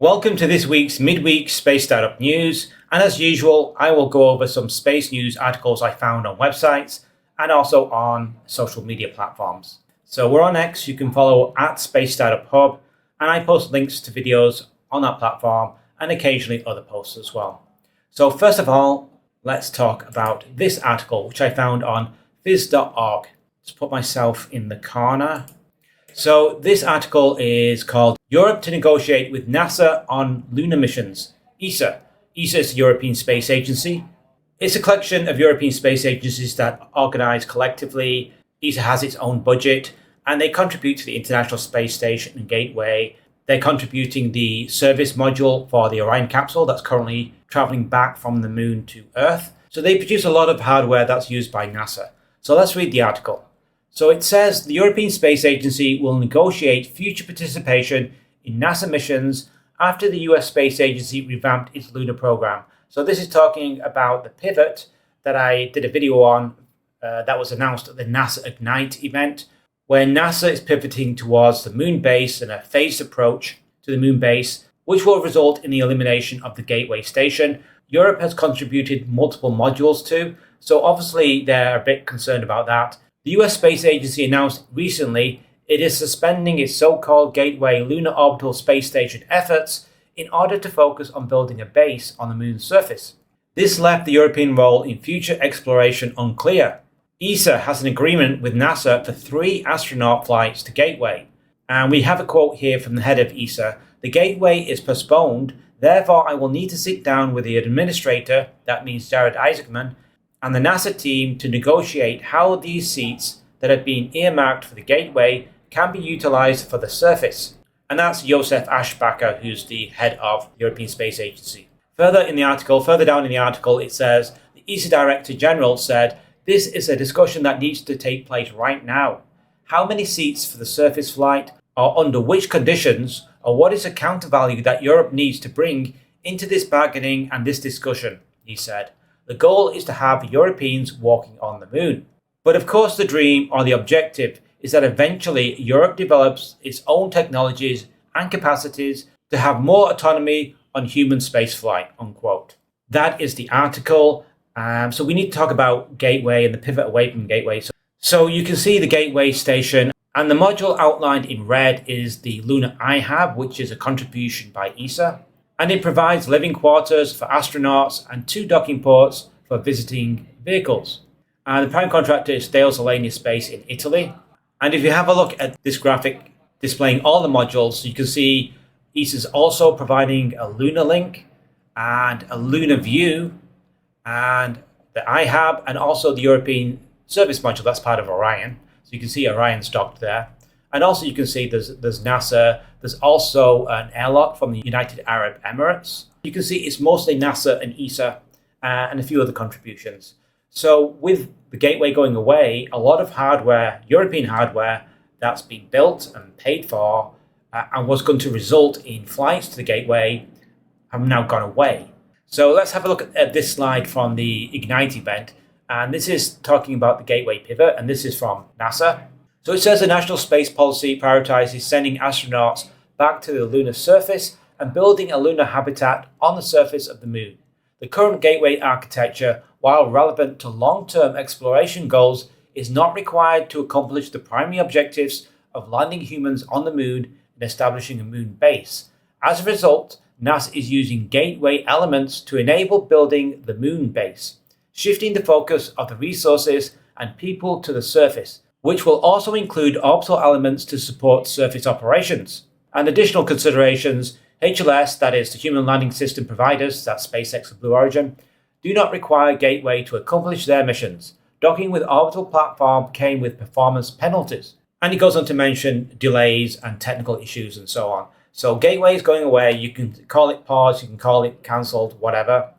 Welcome to this week's midweek Space Startup News, and as usual, I will go over some space news articles I found on websites and also on social media platforms. So we're on X, you can follow at Space Startup Hub, and I post links to videos on that platform and occasionally other posts as well. So first of all, let's talk about this article, which I found on phys.org. Let's put myself in the corner. So this article is called Europe to Negotiate with NASA on Lunar Missions, ESA. ESA is the European Space Agency. It's a collection of European space agencies that organize collectively. ESA has its own budget and they contribute to the International Space Station and Gateway. They're contributing the service module for the Orion capsule that's currently traveling back from the moon to Earth. So they produce a lot of hardware that's used by NASA. So let's read the article. So it says the European Space Agency will negotiate future participation in NASA missions after the US Space Agency revamped its lunar program. So this is talking about the pivot that I did a video on that was announced at the NASA Ignite event, where NASA is pivoting towards the moon base and a phased approach to the moon base, which will result in the elimination of the Gateway Station. Europe has contributed multiple modules to, so obviously they're a bit concerned about that. The US Space Agency announced recently it is suspending its so-called Gateway Lunar Orbital Space Station efforts in order to focus on building a base on the moon's surface. This left the European role in future exploration unclear. ESA has an agreement with NASA for 3 astronaut flights to Gateway. And we have a quote here from the head of ESA. The Gateway is postponed, therefore I will need to sit down with the administrator, that means Jared Isaacman, and the NASA team to negotiate how these seats that have been earmarked for the Gateway can be utilized for the surface. And that's Josef Aschbacher, who's the head of the European Space Agency. Further down in the article, it says the ESA Director General said, this is a discussion that needs to take place right now. How many seats for the surface flight, or under which conditions, or what is the counter value that Europe needs to bring into this bargaining and this discussion, he said. The goal is to have Europeans walking on the moon. But of course the dream or the objective is that eventually Europe develops its own technologies and capacities to have more autonomy on human spaceflight, unquote. That is the article. So we need to talk about Gateway and the pivot away from Gateway. So you can see the Gateway Station, and the module outlined in red is the Lunar I-Hab, which is a contribution by ESA. And it provides living quarters for astronauts and 2 docking ports for visiting vehicles. The prime contractor is Thales Alenia Space in Italy. And if you have a look at this graphic displaying all the modules, you can see ESA is also providing a lunar link and a lunar view and the I-Hab and also the European service module that's part of Orion. So you can see Orion's docked there. And also you can see there's NASA. There's also an airlock from the United Arab Emirates. You can see it's mostly NASA and ESA and a few other contributions. So with the Gateway going away, a lot of hardware, European hardware, that's been built and paid for and was going to result in flights to the Gateway have now gone away. So let's have a look at this slide from the Ignite event. And this is talking about the Gateway pivot, and this is from NASA. So it says the national space policy prioritizes sending astronauts back to the lunar surface and building a lunar habitat on the surface of the moon. The current Gateway architecture, while relevant to long-term exploration goals, is not required to accomplish the primary objectives of landing humans on the moon and establishing a moon base. As a result, NASA is using Gateway elements to enable building the moon base, shifting the focus of the resources and people to the surface, which will also include orbital elements to support surface operations. And additional considerations, HLS, that is the Human Landing System providers, that's SpaceX and Blue Origin, do not require Gateway to accomplish their missions. Docking with orbital platform came with performance penalties. And it goes on to mention delays and technical issues and so on. So Gateway is going away. You can call it paused, you can call it cancelled, whatever.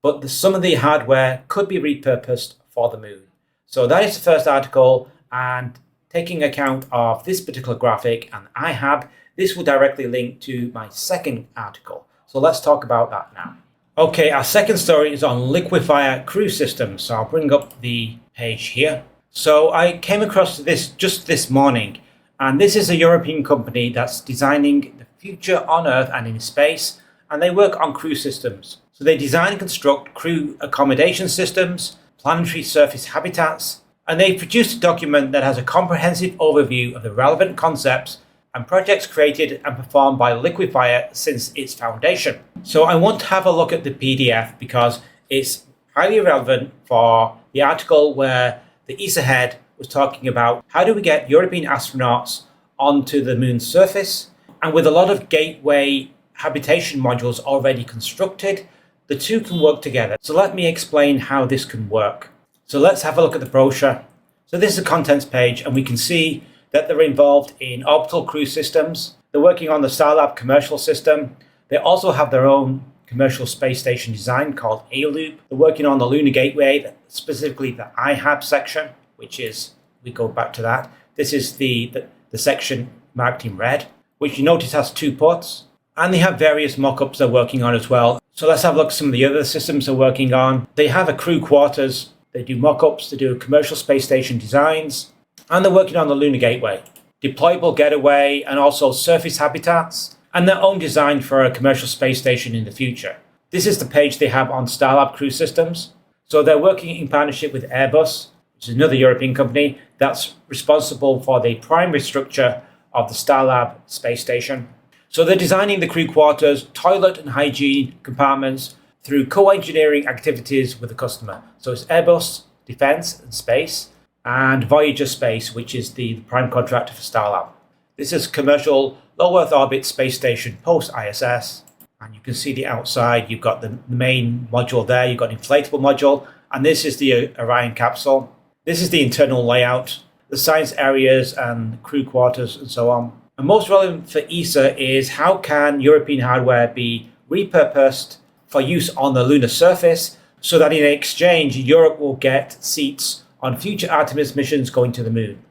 But some of the hardware could be repurposed for the moon. So that is the first article, and taking account of this particular graphic and I-Hab, this will directly link to my second article. So let's talk about that now. Okay, our second story is on LIQUIFER crew systems. So I'll bring up the page here. So I came across this just this morning, and this is a European company that's designing the future on Earth and in space, and they work on crew systems. So they design and construct crew accommodation systems, planetary surface habitats, and they've produced a document that has a comprehensive overview of the relevant concepts and projects created and performed by LIQUIFER since its foundation. So I want to have a look at the PDF because it's highly relevant for the article where the ESA head was talking about how do we get European astronauts onto the moon's surface, and with a lot of gateway habitation modules already constructed, the two can work together. So let me explain how this can work. So let's have a look at the brochure. So this is a contents page, and we can see that they're involved in orbital crew systems. They're working on the Starlab commercial system. They also have their own commercial space station design called A-Loop. They're working on the Lunar Gateway, specifically the I-Hab section, which is, we go back to that. This is the section marked in red, which you notice has 2 ports. And they have various mock-ups they're working on as well. So let's have a look at some of the other systems they're working on. They have a crew quarters. They do mock-ups. They do commercial space station designs. And they're working on the Lunar Gateway, deployable getaway, and also surface habitats, and their own design for a commercial space station in the future. This is the page they have on Starlab crew systems. So they're working in partnership with Airbus, which is another European company that's responsible for the primary structure of the Starlab space station. So they're designing the crew quarters, toilet and hygiene compartments through co-engineering activities with the customer. So it's Airbus, Defence and Space, and Voyager Space, which is the prime contractor for Starlab. This is commercial low Earth orbit space station post-ISS. And you can see the outside. You've got the main module there. You've got an inflatable module. And this is the Orion capsule. This is the internal layout, the science areas and crew quarters and so on. And most relevant for ESA is how can European hardware be repurposed for use on the lunar surface so that in exchange Europe will get seats on future Artemis missions going to the moon.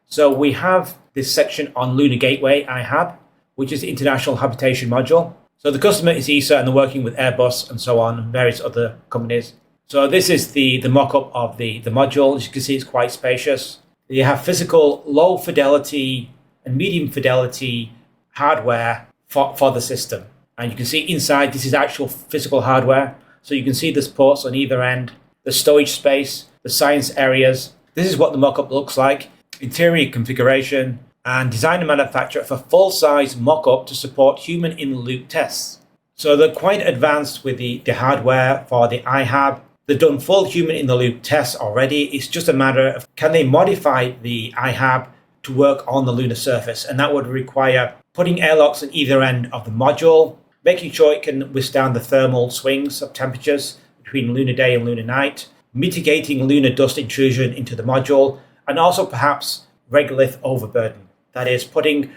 So we have this section on Lunar Gateway, I-Hab, which is the International Habitation Module. So the customer is ESA and they're working with Airbus and so on and various other companies. So this is the mock-up of the module. As you can see, it's quite spacious. You have physical low fidelity and medium fidelity hardware for the system. And you can see inside, this is actual physical hardware. So you can see there's ports on either end, the storage space, the science areas. This is what the mock-up looks like. Interior configuration and design and manufacture for full-size mock-up to support human in-the-loop tests. So they're quite advanced with the hardware for the I-Hab. They've done full human in-the-loop tests already. It's just a matter of can they modify the I-Hab to work on the lunar surface, and that would require putting airlocks at either end of the module, making sure it can withstand the thermal swings of temperatures between lunar day and lunar night, mitigating lunar dust intrusion into the module, and also perhaps regolith overburden. That is, putting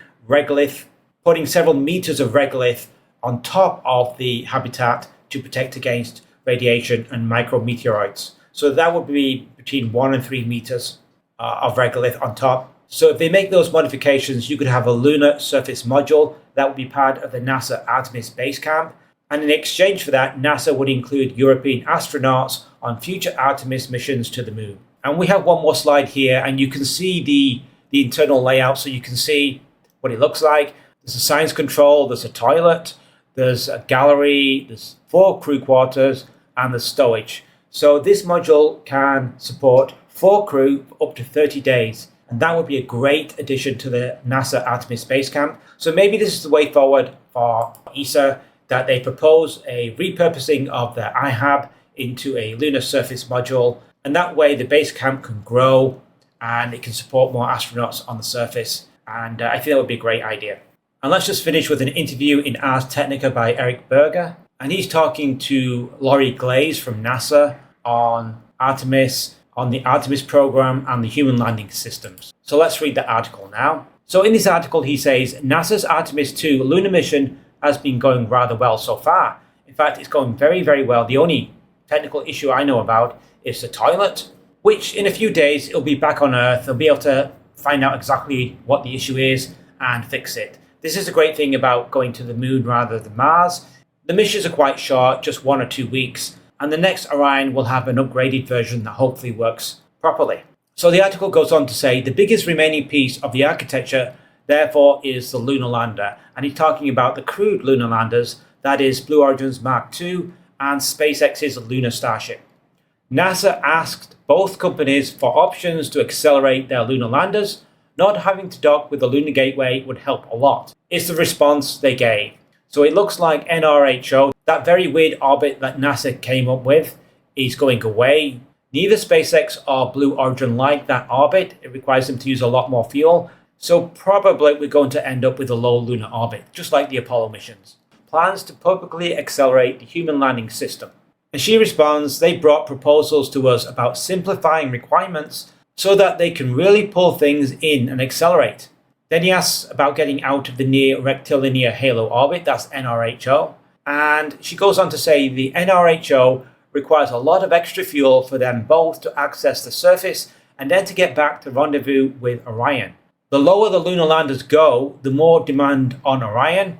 several meters of regolith on top of the habitat to protect against radiation and micrometeoroids. So that would be between 1 and 3 meters of regolith on top. So if they make those modifications, you could have a lunar surface module that would be part of the NASA Artemis base camp. And in exchange for that, NASA would include European astronauts on future Artemis missions to the moon. And we have one more slide here, and you can see the internal layout. So you can see what it looks like. There's a science control, there's a toilet, there's a gallery, there's 4 crew quarters, and there's stowage. So this module can support 4 crew for up to 30 days. And that would be a great addition to the NASA Artemis Space Camp. So maybe this is the way forward for ESA, that they propose a repurposing of the I-Hab into a lunar surface module. And that way the base camp can grow and it can support more astronauts on the surface. And I think that would be a great idea. And let's just finish with an interview in Ars Technica by Eric Berger. And he's talking to Glaze from NASA on Artemis, on the Artemis program and the human landing systems. So let's read the article now. So in this article, he says, NASA's Artemis 2 lunar mission has been going rather well so far. In fact, it's going very, very well. The only technical issue I know about is the toilet, which in a few days, it'll be back on Earth. They'll be able to find out exactly what the issue is and fix it. This is a great thing about going to the moon rather than Mars. The missions are quite short, just 1 or 2 weeks. And the next Orion will have an upgraded version that hopefully works properly. So the article goes on to say, the biggest remaining piece of the architecture therefore is the lunar lander. And he's talking about the crewed lunar landers, that is Blue Origin's Mark II and SpaceX's Lunar Starship. NASA asked both companies for options to accelerate their lunar landers. Not having to dock with the Lunar Gateway would help a lot, is the response they gave. So it looks like NRHO, that very weird orbit that NASA came up with, is going away. Neither SpaceX or Blue Origin like that orbit. It requires them to use a lot more fuel. So probably we're going to end up with a low lunar orbit, just like the Apollo missions. Plans to publicly accelerate the human landing system. And she responds, they brought proposals to us about simplifying requirements so that they can really pull things in and accelerate. Then he asks about getting out of the near rectilinear halo orbit, that's NRHO. And she goes on to say the NRHO requires a lot of extra fuel for them both to access the surface and then to get back to rendezvous with Orion. The lower the lunar landers go, the more demand on Orion.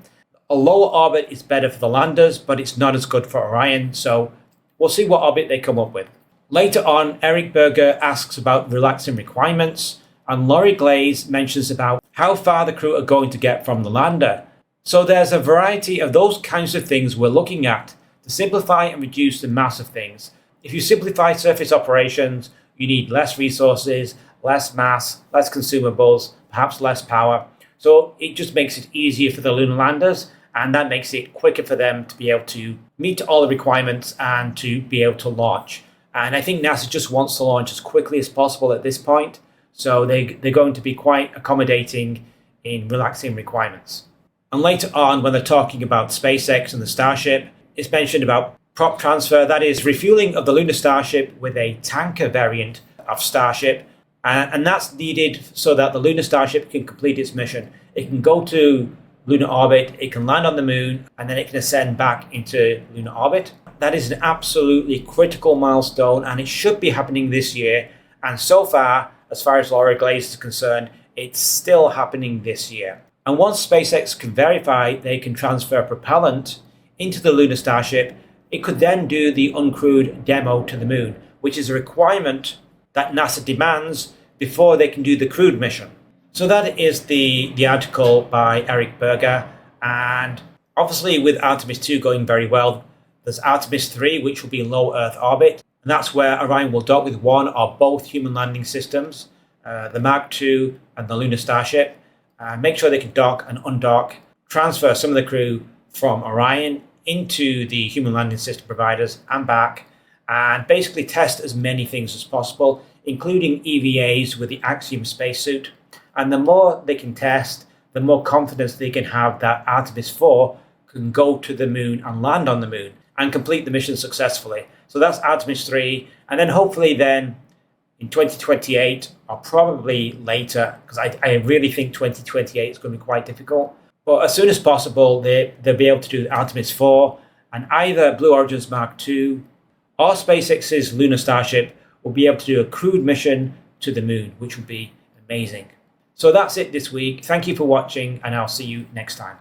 A lower orbit is better for the landers, but it's not as good for Orion, so we'll see what orbit they come up with. Later on, Eric Berger asks about relaxing requirements, and Laurie Glaze mentions about how far the crew are going to get from the lander. So there's a variety of those kinds of things we're looking at to simplify and reduce the mass of things. If you simplify surface operations, you need less resources, less mass, less consumables, perhaps less power. So it just makes it easier for the lunar landers, and that makes it quicker for them to be able to meet all the requirements and to be able to launch. And I think NASA just wants to launch as quickly as possible at this point. So they're going to be quite accommodating in relaxing requirements. And later on, when they're talking about SpaceX and the Starship, it's mentioned about prop transfer, that is refueling of the Lunar Starship with a tanker variant of Starship. And that's needed so that the Lunar Starship can complete its mission. It can go to lunar orbit, it can land on the moon, and then it can ascend back into lunar orbit. That is an absolutely critical milestone, and it should be happening this year. And so far as Laura Glaze is concerned, it's still happening this year. And once SpaceX can verify they can transfer propellant into the Lunar Starship, it could then do the uncrewed demo to the moon, which is a requirement that NASA demands before they can do the crewed mission. So that is the article by Eric Berger. And obviously with Artemis 2 going very well, there's Artemis 3, which will be in low Earth orbit. And that's where Orion will dock with one or both human landing systems, the Mark II and the Lunar Starship. Make sure they can dock and undock, transfer some of the crew from Orion into the human landing system providers and back, and basically test as many things as possible, including EVAs with the Axiom spacesuit. And the more they can test, the more confidence they can have that Artemis 4 can go to the moon and land on the moon and complete the mission successfully. So that's Artemis 3. And then hopefully then in 2028 or probably later, because I really think 2028 is going to be quite difficult. But as soon as possible, they'll be able to do Artemis 4, and either Blue Origin's Mark II or SpaceX's Lunar Starship will be able to do a crewed mission to the moon, which would be amazing. So that's it this week. Thank you for watching, and I'll see you next time.